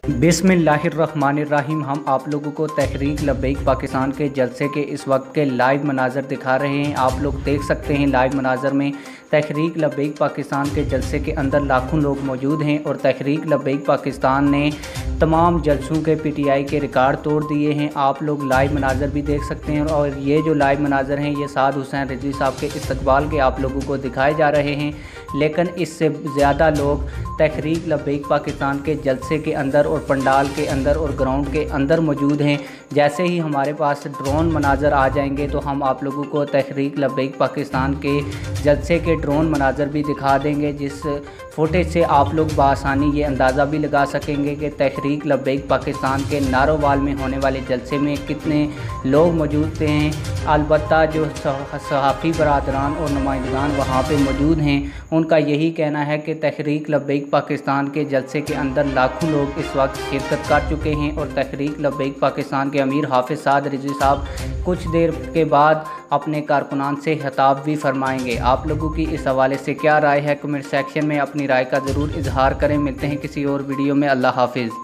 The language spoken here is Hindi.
बिस्मिल्लाहिर्रहमानिर्रहीम। हम आप लोगों को तहरीक लब्बैक पाकिस्तान के जलसे के इस वक्त के लाइव मनाज़र दिखा रहे हैं। आप लोग देख सकते हैं लाइव मनाज़र में तहरीक लब्बैक पाकिस्तान के जलसे के अंदर लाखों लोग मौजूद हैं और तहरीक लब्बैक पाकिस्तान ने तमाम जलसों के पीटीआई के रिकॉर्ड तोड़ दिए हैं। आप लोग लाइव मनाज़र भी देख सकते हैं और ये जो लाइव मनाज़र हैं ये साद हुसैन रिजवी साहब के इस्तकबाल के आप लोगों को दिखाए जा रहे हैं, लेकिन इससे ज़्यादा लोग तहरीक लब्बैक पाकिस्तान के जलसे के अंदर और पंडाल के अंदर और ग्राउंड के अंदर मौजूद हैं। जैसे ही हमारे पास ड्रोन मनाज़र आ जाएंगे तो हम आप लोगों को तहरीक लब्बैक पाकिस्तान के जलसे के ड्रोन मनाज़र भी दिखा देंगे, जिस फुटेज से आप लोग बासानी ये अंदाज़ा भी लगा सकेंगे कि तहरीक लब्बैक पाकिस्तान के नारोवाल में होने वाले जलसे में कितने लोग मौजूद थे। अलबत्ता जो सहाफ़ी बरादरान और नुमाइंदगान वहाँ पे मौजूद हैं उनका यही कहना है कि तहरीक लब्बैक पाकिस्तान के जलसे के अंदर लाखों लोग इस वक्त शिरकत कर चुके हैं और तहरीक लब्बैक पाकिस्तान के अमीर हाफिज़ साद रिजवी साहब कुछ देर के बाद अपने कारकुनान से खिताब भी फरमाएंगे। आप लोगों की इस हवाले से क्या राय है, कमेंट सेक्शन में अपनी राय का ज़रूर इजहार करें। मिलते हैं किसी और वीडियो में। अल्लाह हाफिज़।